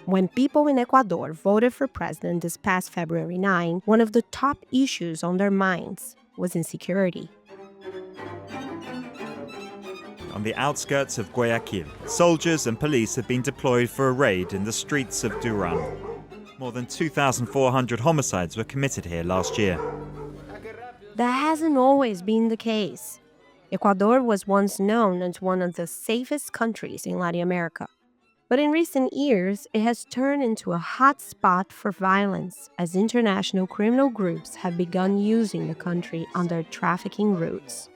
When people in Ecuador voted for president this past February 9, one of the top issues on their minds was insecurity. On the outskirts of Guayaquil, soldiers and police have been deployed for a raid in the streets of Duran. More than 2,400 homicides were committed here last year. That hasn't always been the case. Ecuador was once known as one of the safest countries in Latin America. But in recent years, it has turned into a hot spot for violence as international criminal groups have begun using the country on their trafficking routes.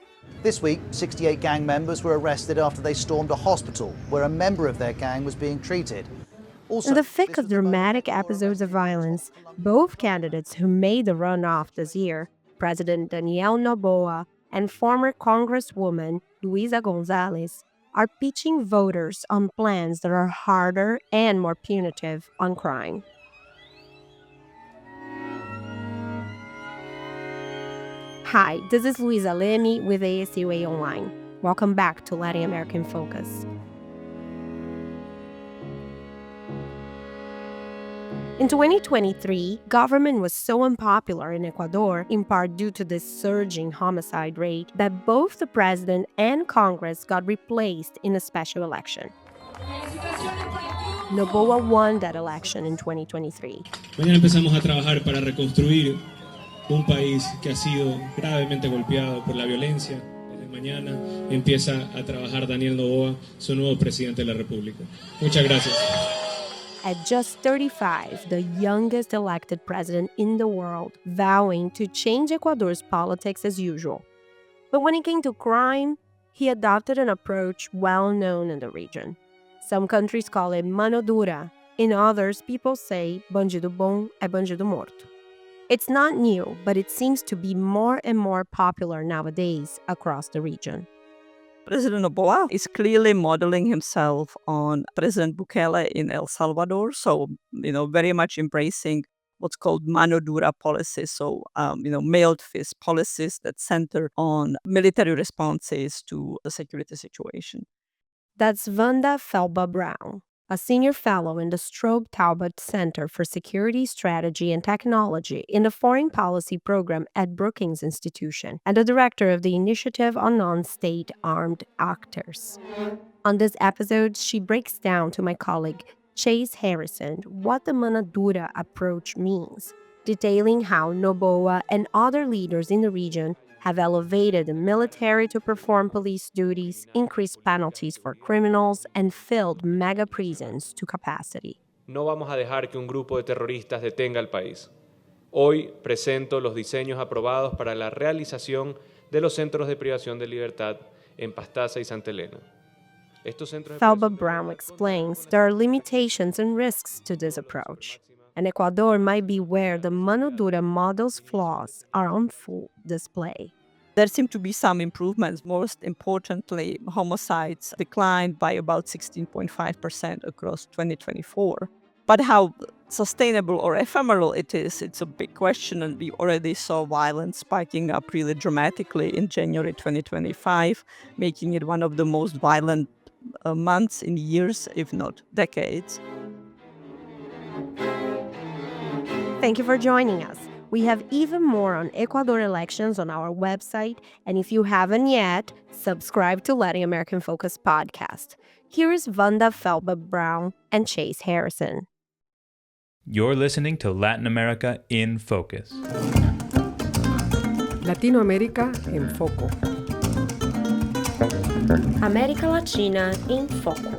This week, 68 gang members were arrested after they stormed a hospital where a member of their gang was being treated. Also, in the thick of dramatic episodes of violence, both candidates who made the runoff this year, President Daniel Noboa and former Congresswoman Luisa Gonzalez, are pitching voters on plans that are harder and more punitive on crime. Hi, this is Luisa Lemi with ASUA Online. Welcome back to Latin American Focus. In 2023, government was so unpopular in Ecuador, in part due to this surging homicide rate, that both the president and Congress got replaced in a special election. Noboa won that election in 2023. Mañana empezamos a trabajar para reconstruir un país que ha sido gravemente golpeado por la violencia. Desde mañana empieza a trabajar Daniel Noboa, su nuevo presidente de la República. Muchas gracias. At just 35, the youngest elected president in the world, vowing to change Ecuador's politics as usual. But when it came to crime, he adopted an approach well known in the region. Some countries call it Mano Dura. In others, people say bandido bom é bandido morto. It's not new, but it seems to be more and more popular nowadays across the region. President Noboa is clearly modeling himself on President Bukele in El Salvador. So, very much embracing what's called Mano Dura policies. So, mailed fist policies that center on military responses to the security situation. That's Vanda Felbab-Brown, a senior fellow in the Strobe Talbot Center for Security, Strategy, and Technology in the Foreign Policy Program at Brookings Institution and the director of the Initiative on Non-State Armed Actors. On this episode, she breaks down to my colleague Chase Harrison what the Mano Dura approach means, detailing how Noboa and other leaders in the region have elevated the military to perform police duties, increased penalties for criminals, and filled mega prisons to capacity. No vamos a dejar que un grupo de terroristas detenga al país. Hoy presento los diseños aprobados para la realización de los centros de privación de libertad en Pastaza y Santa Elena. Felbab-Brown explains there are limitations and risks to this approach, and Ecuador might be where the Mano Dura model's flaws are on full display. There seem to be some improvements. Most importantly, homicides declined by about 16.5% across 2024. But how sustainable or ephemeral it is, it's a big question, and we already saw violence spiking up really dramatically in January 2025, making it one of the most violent months in years, if not decades. Thank you for joining us. We have even more on Ecuador elections on our website, and if you haven't yet, subscribe to Latin American Focus podcast. Here is Vanda Felbab-Brown and Chase Harrison. You're listening to Latin America in Focus. Latinoamérica en Foco. América Latina en Foco.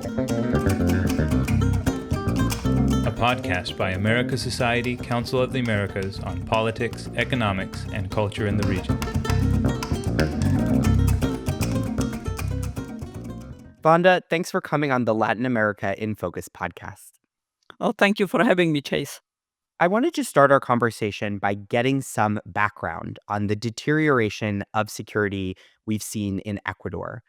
A podcast by America Society, Council of the Americas on politics, economics, and culture in the region. Vanda, thanks for coming on the Latin America in Focus podcast. Oh, thank you for having me, Chase. I wanted to start our conversation by getting some background on the deterioration of security we've seen in Ecuador.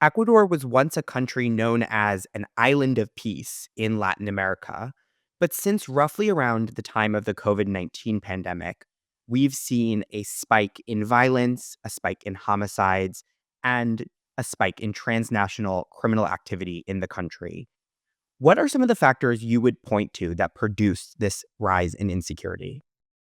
Ecuador was once a country known as an island of peace in Latin America. But since roughly around the time of the COVID-19 pandemic, we've seen a spike in violence, a spike in homicides, and a spike in transnational criminal activity in the country. What are some of the factors you would point to that produced this rise in insecurity?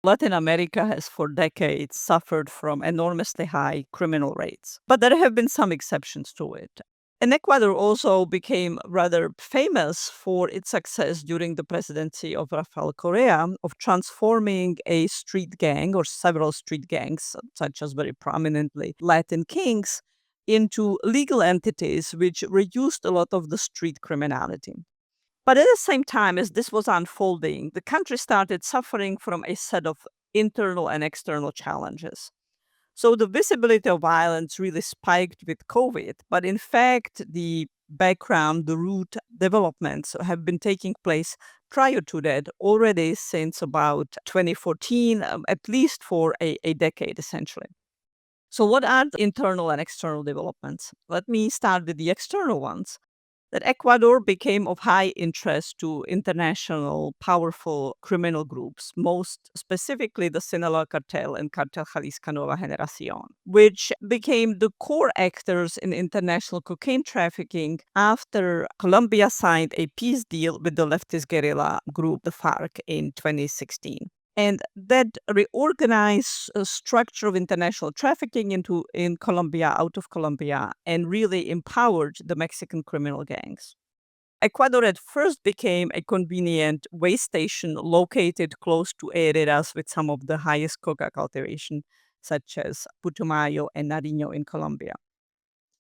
Latin America has for decades suffered from enormously high criminal rates, but there have been some exceptions to it. And Ecuador also became rather famous for its success during the presidency of Rafael Correa of transforming a street gang or several street gangs, such as very prominently Latin Kings, into legal entities which reduced a lot of the street criminality. But at the same time as this was unfolding, the country started suffering from a set of internal and external challenges. So the visibility of violence really spiked with COVID, but in fact, the background, the root developments have been taking place prior to that already since about 2014, at least for a decade essentially. So, what are the internal and external developments? Let me start with the external ones. That Ecuador became of high interest to international powerful criminal groups, most specifically the Sinaloa Cartel and Cartel Jalisco Nueva Generación, which became the core actors in international cocaine trafficking after Colombia signed a peace deal with the leftist guerrilla group, the FARC, in 2016. And that reorganized structure of international trafficking in Colombia, out of Colombia, and really empowered the Mexican criminal gangs. Ecuador at first became a convenient way station located close to areas with some of the highest coca cultivation, such as Putumayo and Nariño in Colombia.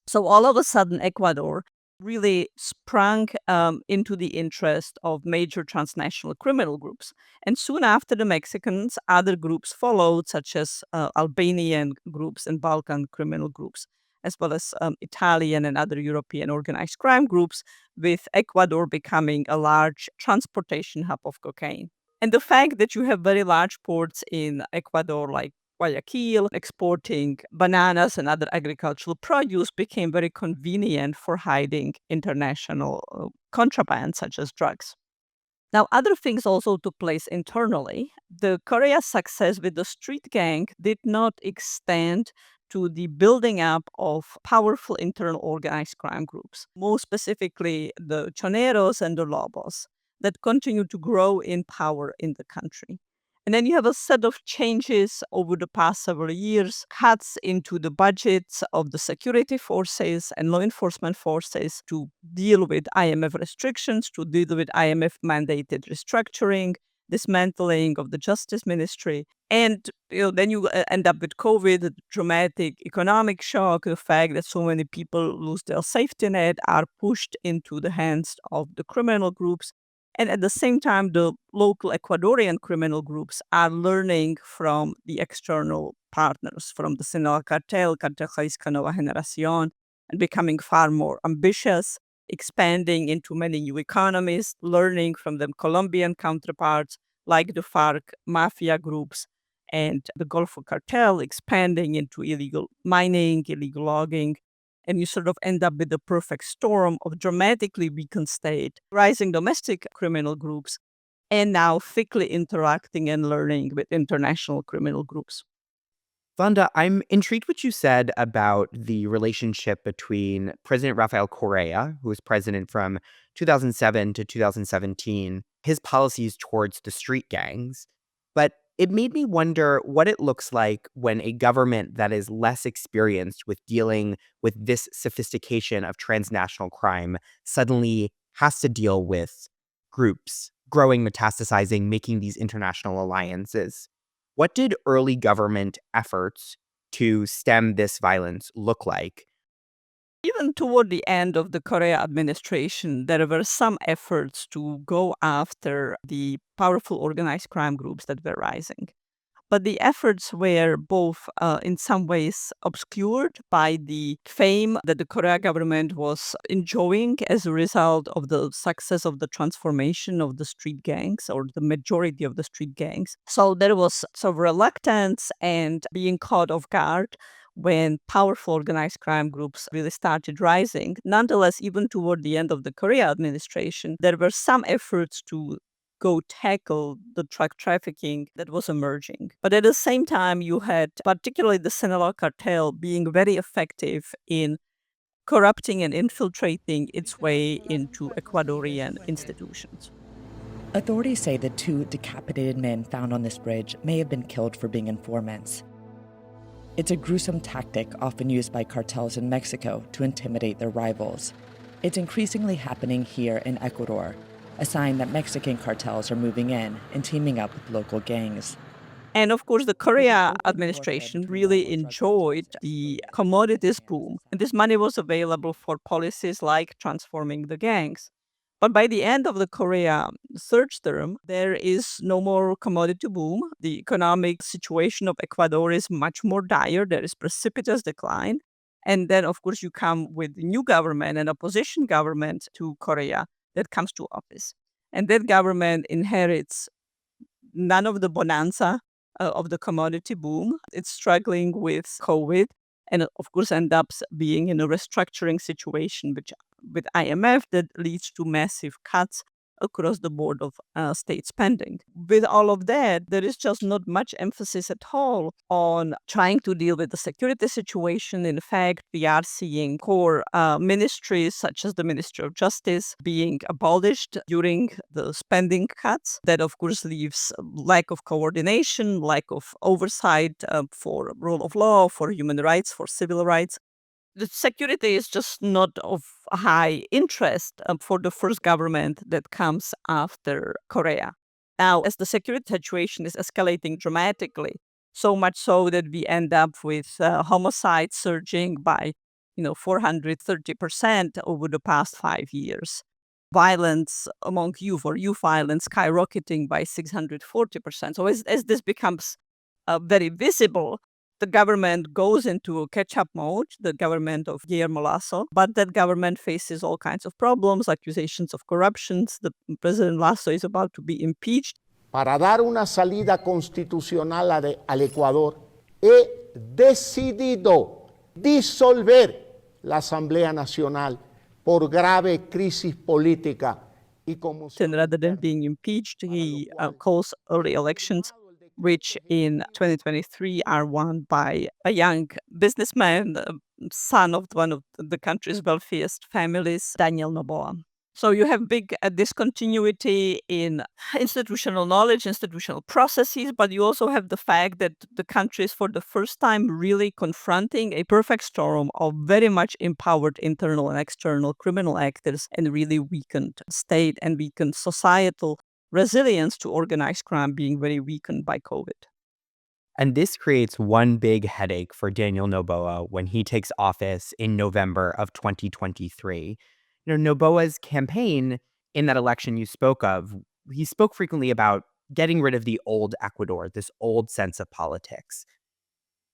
So all of a sudden, Ecuador really sprung into the interest of major transnational criminal groups. And soon after the Mexicans, other groups followed, such as Albanian groups and Balkan criminal groups, as well as Italian and other European organized crime groups, with Ecuador becoming a large transportation hub of cocaine. And the fact that you have very large ports in Ecuador, like Guayaquil, exporting bananas and other agricultural produce became very convenient for hiding international contraband, such as drugs. Now, other things also took place internally. The Korea's success with the street gang did not extend to the building up of powerful internal organized crime groups, more specifically the choneros and the lobos, that continue to grow in power in the country. And then you have a set of changes over the past several years, cuts into the budgets of the security forces and law enforcement forces to deal with IMF restrictions, to deal with IMF mandated restructuring, dismantling of the justice ministry. And then you end up with COVID, the dramatic economic shock, the fact that so many people lose their safety net, are pushed into the hands of the criminal groups. And at the same time, the local Ecuadorian criminal groups are learning from the external partners, from the Sinaloa Cartel, Cartel Jalisco Nueva Generación, and becoming far more ambitious, expanding into many new economies, learning from the Colombian counterparts like the FARC mafia groups and the Golfo Cartel, expanding into illegal mining, illegal logging. And you sort of end up with the perfect storm of dramatically weakened state, rising domestic criminal groups, and now thickly interacting and learning with international criminal groups. Vanda, I'm intrigued what you said about the relationship between President Rafael Correa, who was president from 2007 to 2017, his policies towards the street gangs. But it made me wonder what it looks like when a government that is less experienced with dealing with this sophistication of transnational crime suddenly has to deal with groups growing, metastasizing, making these international alliances. What did early government efforts to stem this violence look like? Even toward the end of the Correa administration, there were some efforts to go after the powerful organized crime groups that were rising. But the efforts were both in some ways obscured by the fame that the Korea government was enjoying as a result of the success of the transformation of the street gangs, or the majority of the street gangs. So there was sort of reluctance and being caught off guard when powerful organized crime groups really started rising. Nonetheless, even toward the end of the Korea administration, there were some efforts to go tackle the drug trafficking that was emerging. But at the same time, you had particularly the Sinaloa cartel being very effective in corrupting and infiltrating its way into Ecuadorian institutions. Authorities say the 2 decapitated men found on this bridge may have been killed for being informants. It's a gruesome tactic often used by cartels in Mexico to intimidate their rivals. It's increasingly happening here in Ecuador, a sign that Mexican cartels are moving in and teaming up with local gangs. And of course, the Correa administration really enjoyed the commodities boom, and this money was available for policies like transforming the gangs. But by the end of the Correa third term, there is no more commodity boom. The economic situation of Ecuador is much more dire. There is precipitous decline. And then, of course, you come with the new government, an opposition government to Correa that comes to office. And that government inherits none of the bonanza of the commodity boom. It's struggling with COVID and, of course, ends up being in a restructuring situation with IMF that leads to massive cuts across the board of state spending. With all of that, there is just not much emphasis at all on trying to deal with the security situation. In fact, we are seeing core ministries such as the Ministry of Justice being abolished during the spending cuts. That, of course, leaves lack of coordination, lack of oversight for rule of law, for human rights, for civil rights. The security is just not of high interest for the first government that comes after Correa. Now, as the security situation is escalating dramatically, so much so that we end up with homicides surging by 430% over the past 5 years. Violence among youth, or youth violence, skyrocketing by 640%. So as this becomes very visible, the government goes into a catch-up mode, the government of Guillermo Lasso, but that government faces all kinds of problems, accusations of corruption. The President Lasso is about to be impeached. Para dar una salida constitucional al Ecuador, he decidido disolver la Asamblea Nacional por grave crisis política. And rather than being impeached, he calls early elections, which in 2023 are won by a young businessman, son of one of the country's wealthiest families, Daniel Noboa. So you have big discontinuity in institutional knowledge, institutional processes, but you also have the fact that the country is for the first time really confronting a perfect storm of very much empowered internal and external criminal actors and really weakened state and weakened societal resilience to organized crime being very weakened by COVID. And this creates one big headache for Daniel Noboa when he takes office in November of 2023. Noboa's campaign in that election you spoke of, he spoke frequently about getting rid of the old Ecuador, this old sense of politics.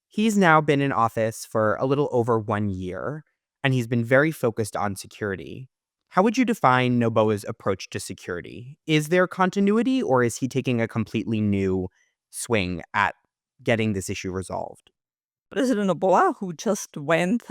He's now been in office for a little over 1 year, and he's been very focused on security. How would you define Noboa's approach to security? Is there continuity, or is he taking a completely new swing at getting this issue resolved? President Noboa, who just went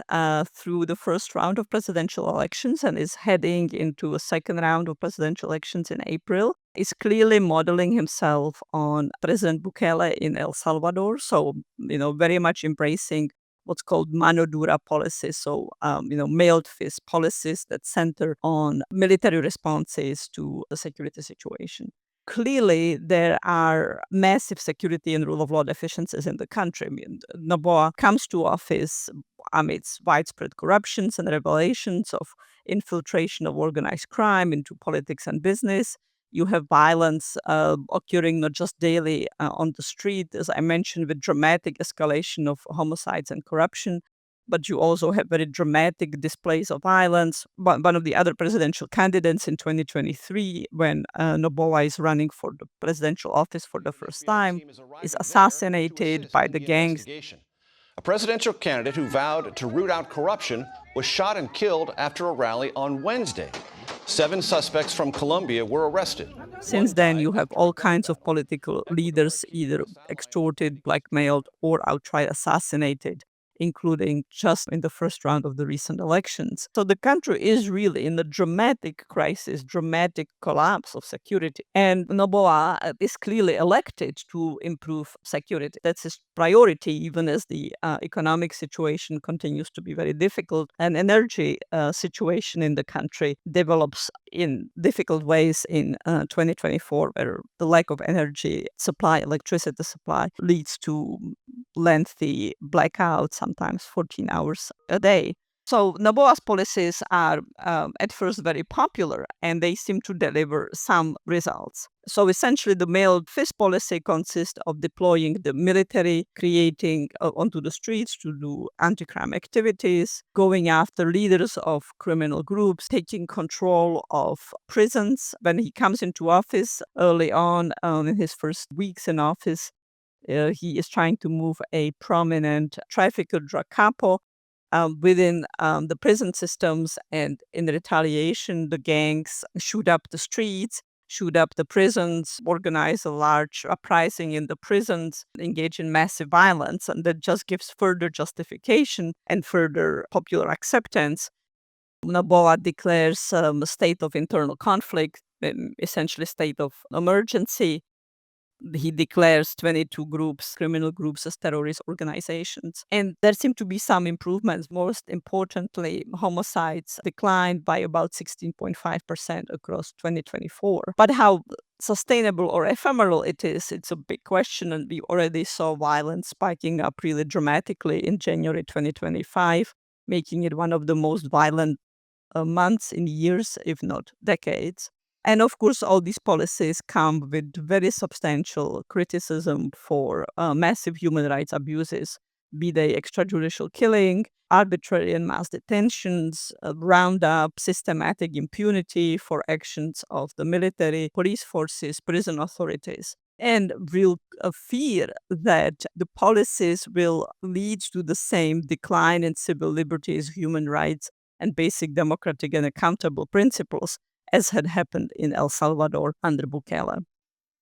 through the first round of presidential elections and is heading into a second round of presidential elections in April, is clearly modeling himself on President Bukele in El Salvador. So, very much embracing what's called Mano Dura policies, so, mailed fist policies that center on military responses to the security situation. Clearly, there are massive security and rule of law deficiencies in the country. Noboa comes to office amidst widespread corruptions and revelations of infiltration of organized crime into politics and business. You have violence occurring not just daily on the street, as I mentioned, with dramatic escalation of homicides and corruption, but you also have very dramatic displays of violence. One of the other presidential candidates in 2023, when Noboa is running for the presidential office for the first time, is assassinated by the gangs. A presidential candidate who vowed to root out corruption was shot and killed after a rally on Wednesday. 7 suspects from Colombia were arrested. Since then, you have all kinds of political leaders either extorted, blackmailed, or outright assassinated including just in the first round of the recent elections. So the country is really in a dramatic crisis, dramatic collapse of security. And Noboa is clearly elected to improve security. That's his priority, even as the economic situation continues to be very difficult. And energy situation in the country develops in difficult ways in 2024, where the lack of energy supply, electricity supply, leads to lengthy blackouts, sometimes 14 hours a day. So Noboa's policies are at first very popular, and they seem to deliver some results. So essentially, the mailed fist policy consists of deploying the military, creating onto the streets to do anti-crime activities, going after leaders of criminal groups, taking control of prisons. When he comes into office early on in his first weeks in office, he is trying to move a prominent trafficker, drug capo, within the prison systems, and in retaliation, the gangs shoot up the streets, shoot up the prisons, organize a large uprising in the prisons, engage in massive violence, and that just gives further justification and further popular acceptance. Noboa declares a state of internal conflict, essentially state of emergency. He declares 22 groups, criminal groups, as terrorist organizations. And there seem to be some improvements. Most importantly, homicides declined by about 16.5% across 2024. But how sustainable or ephemeral it is, it's a big question. And we already saw violence spiking up really dramatically in January 2025, making it one of the most violent months in years, if not decades. And of course, all these policies come with very substantial criticism for massive human rights abuses, be they extrajudicial killing, arbitrary and mass detentions, roundup, systematic impunity for actions of the military, police forces, prison authorities, and real fear that the policies will lead to the same decline in civil liberties, human rights, and basic democratic and accountable principles as had happened in El Salvador under Bukele.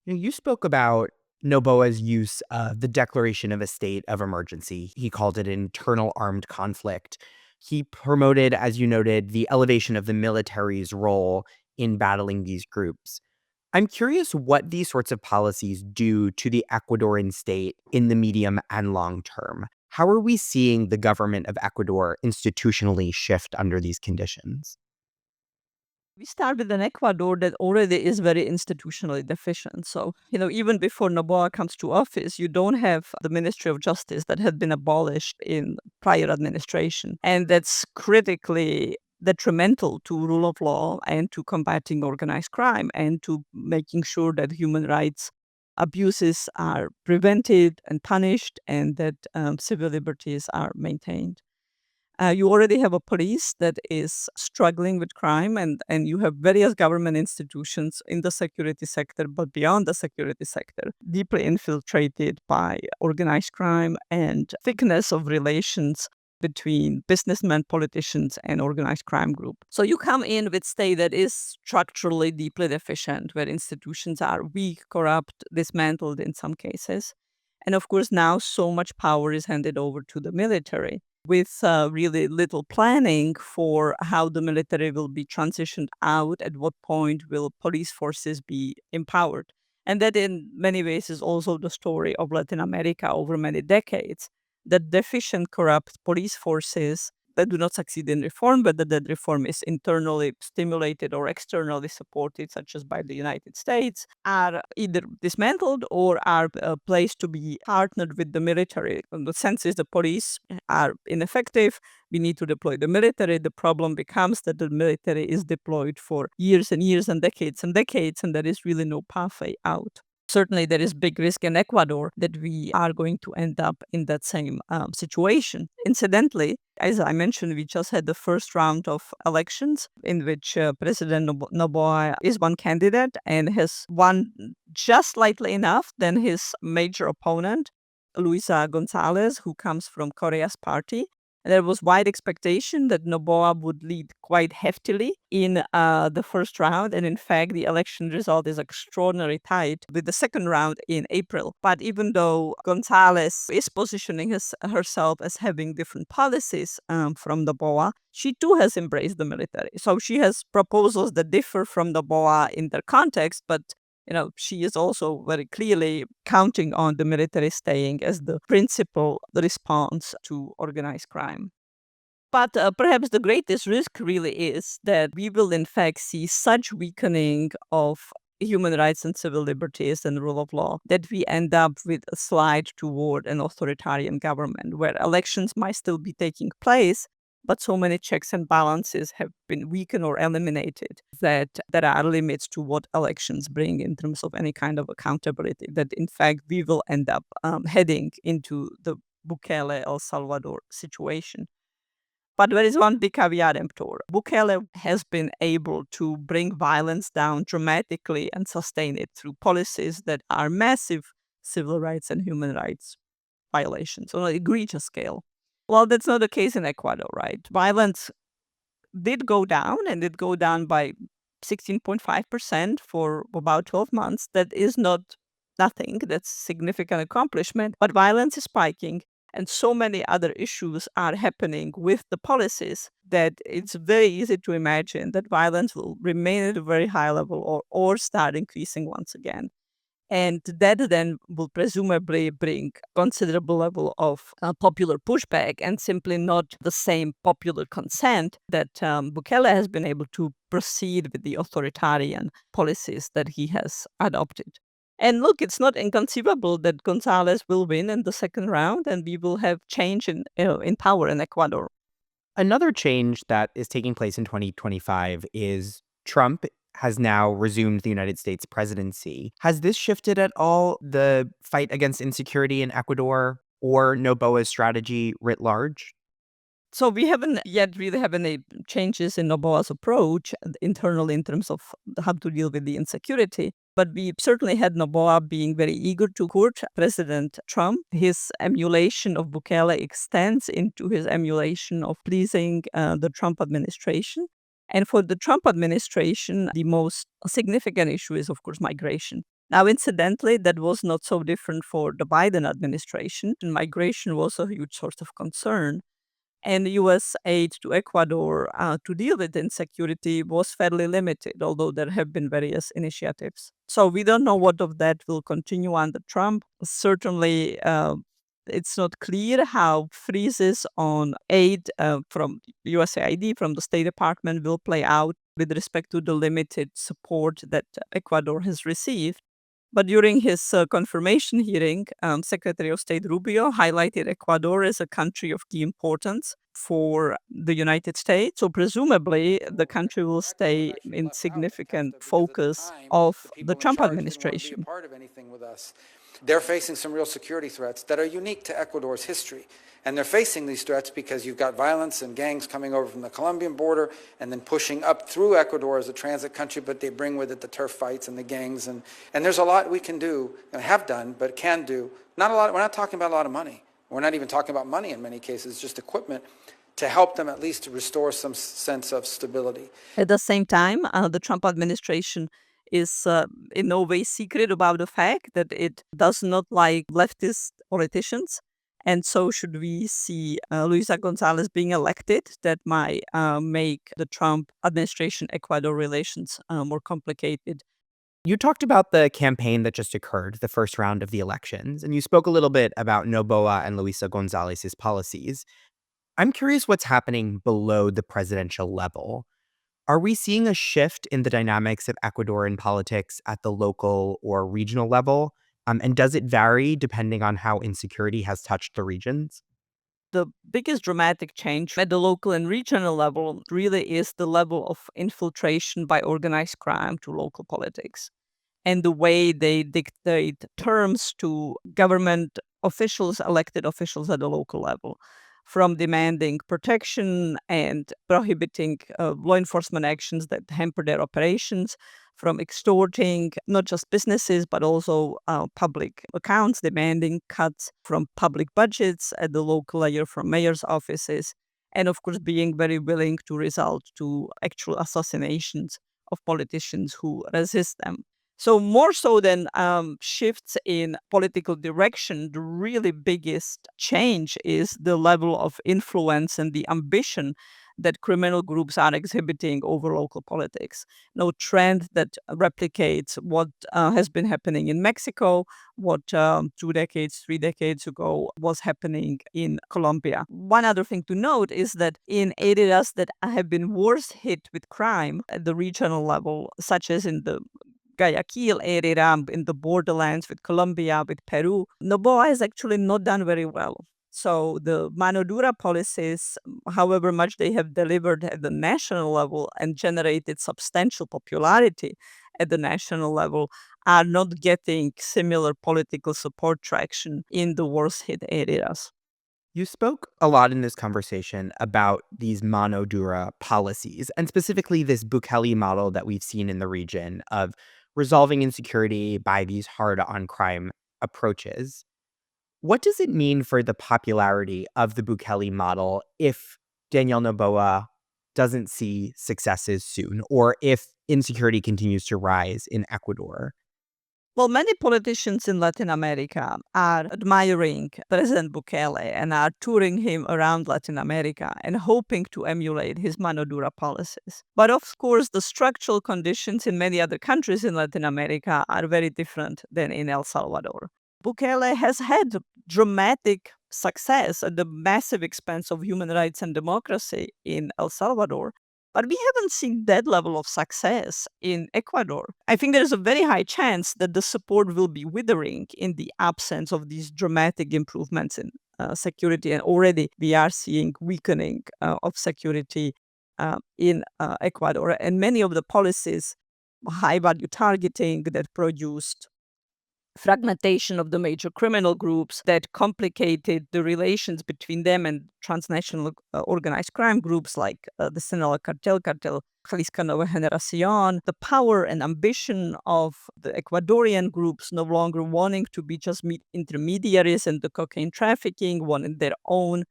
You spoke about Noboa's use of the declaration of a state of emergency. He called it an internal armed conflict. He promoted, as you noted, the elevation of the military's role in battling these groups. I'm curious what these sorts of policies do to the Ecuadorian state in the medium and long term. How are we seeing the government of Ecuador institutionally shift under these conditions? We start with an Ecuador that already is very institutionally deficient. So, even before Noboa comes to office, you don't have the Ministry of Justice that had been abolished in prior administration. And that's critically detrimental to rule of law and to combating organized crime and to making sure that human rights abuses are prevented and punished and that civil liberties are maintained. You already have a police that is struggling with crime, and you have various government institutions in the security sector, but beyond the security sector, deeply infiltrated by organized crime and thickness of relations between businessmen, politicians, and organized crime group. So you come in with state that is structurally deeply deficient, where institutions are weak, corrupt, dismantled in some cases. And of course, now so much power is handed over to the military, with really little planning for how the military will be transitioned out, at what point will police forces be empowered. And that in many ways is also the story of Latin America over many decades, that deficient, corrupt police forces that do not succeed in reform, but that reform is internally stimulated or externally supported, such as by the United States, are either dismantled or are placed to be partnered with the military. And the sense is the police are ineffective. We need to deploy the military. The problem becomes that the military is deployed for years and years and decades, and there is really no pathway out. Certainly, there is big risk in Ecuador that we are going to end up in that same situation. Incidentally, as I mentioned, we just had the first round of elections in which President Noboa is one candidate and has won just slightly enough than his major opponent, Luisa Gonzalez, who comes from Correa's party. There was wide expectation that Noboa would lead quite heftily in the first round. And in fact, the election result is extraordinarily tight with the second round in April. But even though Gonzalez is positioning herself as having different policies from Noboa, she too has embraced the military. So she has proposals that differ from Noboa in their context, but she is also very clearly counting on the military staying as the principal response to organized crime. But perhaps the greatest risk really is that we will in fact see such weakening of human rights and civil liberties and rule of law that we end up with a slide toward an authoritarian government where elections might still be taking place, but so many checks and balances have been weakened or eliminated that there are limits to what elections bring in terms of any kind of accountability, that in fact we will end up heading into the Bukele El Salvador situation. But there is one big caveat emptor. Bukele has been able to bring violence down dramatically and sustain it through policies that are massive civil rights and human rights violations on an egregious scale. Well, that's not the case in Ecuador, right? Violence did go down, and it go down by 16.5% for about 12 months. That is not nothing. That's significant accomplishment. But violence is spiking, and so many other issues are happening with the policies that it's very easy to imagine that violence will remain at a very high level or start increasing once again. And that then will presumably bring considerable level of popular pushback and simply not the same popular consent that Bukele has been able to proceed with the authoritarian policies that he has adopted. And look, it's not inconceivable that Gonzalez will win in the second round and we will have change in power in Ecuador. Another change that is taking place in 2025 is Trump has now resumed the United States presidency. Has this shifted at all the fight against insecurity in Ecuador or Noboa's strategy writ large? So we haven't yet really have any changes in Noboa's approach internally in terms of how to deal with the insecurity. But we certainly had Noboa being very eager to court President Trump. His emulation of Bukele extends into his emulation of pleasing the Trump administration. And for the Trump administration, the most significant issue is, of course, migration. Now, incidentally, that was not so different for the Biden administration. And migration was a huge source of concern. And U.S. aid to Ecuador to deal with insecurity was fairly limited, although there have been various initiatives. So we don't know what of that will continue under Trump. Certainly, it's not clear how freezes on aid from USAID, from the State Department, will play out with respect to the limited support that Ecuador has received. But during his confirmation hearing, Secretary of State Rubio highlighted Ecuador as a country of key importance for the United States. So presumably, the country will stay in significant focus of the Trump administration. They're facing some real security threats that are unique to Ecuador's history. And they're facing these threats because you've got violence and gangs coming over from the Colombian border and then pushing up through Ecuador as a transit country, but they bring with it the turf fights and the gangs. And there's a lot we can do, and have done, but can do. Not a lot. We're not talking about a lot of money. We're not even talking about money in many cases, just equipment to help them at least to restore some sense of stability. At the same time, the Trump administration is in no way secret about the fact that it does not like leftist politicians. And so should we see Luisa Gonzalez being elected, that might make the Trump administration-Ecuador relations more complicated. You talked about the campaign that just occurred, the first round of the elections, and you spoke a little bit about Noboa and Luisa Gonzalez's policies. I'm curious what's happening below the presidential level. Are we seeing a shift in the dynamics of Ecuadorian politics at the local or regional level? And does it vary depending on how insecurity has touched the regions? The biggest dramatic change at the local and regional level really is the level of infiltration by organized crime to local politics and the way they dictate terms to government officials, elected officials at the local level, from demanding protection and prohibiting law enforcement actions that hamper their operations, from extorting not just businesses, but also public accounts, demanding cuts from public budgets at the local layer from mayor's offices, and of course being very willing to resort to actual assassinations of politicians who resist them. So more so than shifts in political direction, the really biggest change is the level of influence and the ambition that criminal groups are exhibiting over local politics. No trend that replicates what has been happening in Mexico, what 2 decades, 3 decades ago was happening in Colombia. One other thing to note is that in areas that have been worse hit with crime at the regional level, such as in the Guayaquil area, in the borderlands with Colombia, with Peru, Noboa has actually not done very well. So the Mano Dura policies, however much they have delivered at the national level and generated substantial popularity at the national level, are not getting similar political support traction in the worst hit areas. You spoke a lot in this conversation about these Mano Dura policies, and specifically this Bukele model that we've seen in the region of resolving insecurity by these hard-on-crime approaches. What does it mean for the popularity of the Bukele model if Daniel Noboa doesn't see successes soon, or if insecurity continues to rise in Ecuador? Well, many politicians in Latin America are admiring President Bukele and are touring him around Latin America and hoping to emulate his Mano Dura policies. But of course, the structural conditions in many other countries in Latin America are very different than in El Salvador. Bukele has had dramatic success at the massive expense of human rights and democracy in El Salvador, but we haven't seen that level of success in Ecuador. I think there's a very high chance that the support will be withering in the absence of these dramatic improvements in security, and already we are seeing weakening of security in Ecuador, and many of the policies, high value targeting that produced fragmentation of the major criminal groups, that complicated the relations between them and transnational organized crime groups like the Sinaloa Cartel, Jalisco Nueva Generación, the power and ambition of the Ecuadorian groups no longer wanting to be just intermediaries in the cocaine trafficking, wanting their own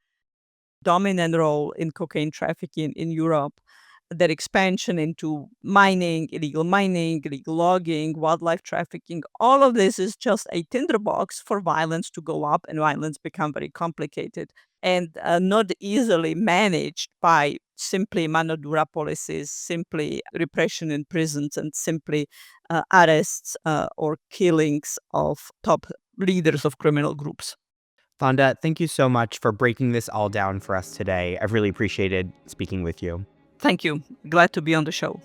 dominant role in cocaine trafficking in Europe. Their expansion into mining, illegal logging, wildlife trafficking, all of this is just a tinderbox for violence to go up, and violence become very complicated and not easily managed by simply Mano Dura policies, simply repression in prisons, and simply arrests or killings of top leaders of criminal groups. Vanda, thank you so much for breaking this all down for us today. I've really appreciated speaking with you. Thank you. Glad to be on the show.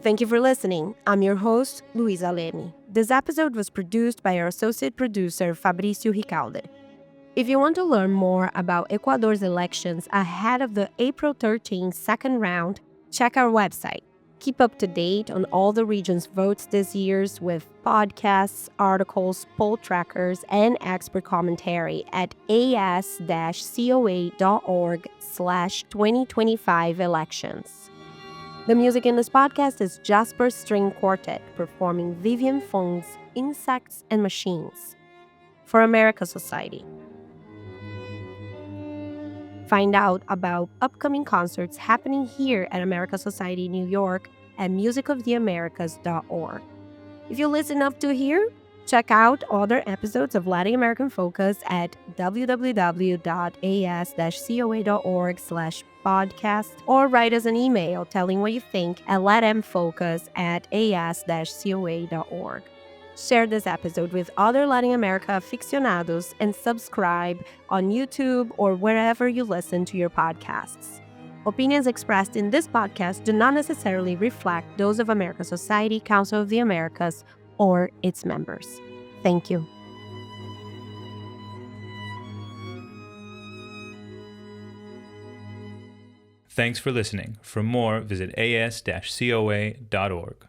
Thank you for listening. I'm your host, Luisa Lemi. This episode was produced by our associate producer, Fabricio Ricalde. If you want to learn more about Ecuador's elections ahead of the April 13th second round, check our website. Keep up to date on all the region's votes this year with podcasts, articles, poll trackers, and expert commentary at as-coa.org/2025 elections. The music in this podcast is Jasper String Quartet performing Vivian Fong's Insects and Machines for America Society. Find out about upcoming concerts happening here at America Society New York at musicoftheamericas.org. If you listen up to here, check out other episodes of Latin American Focus at www.as-coa.org/podcast, or write us an email telling what you think at latinfocus@as-coa.org. Share this episode with other Latin America aficionados and subscribe on YouTube or wherever you listen to your podcasts. Opinions expressed in this podcast do not necessarily reflect those of America Society, Council of the Americas, or its members. Thank you. Thanks for listening. For more, visit as-coa.org.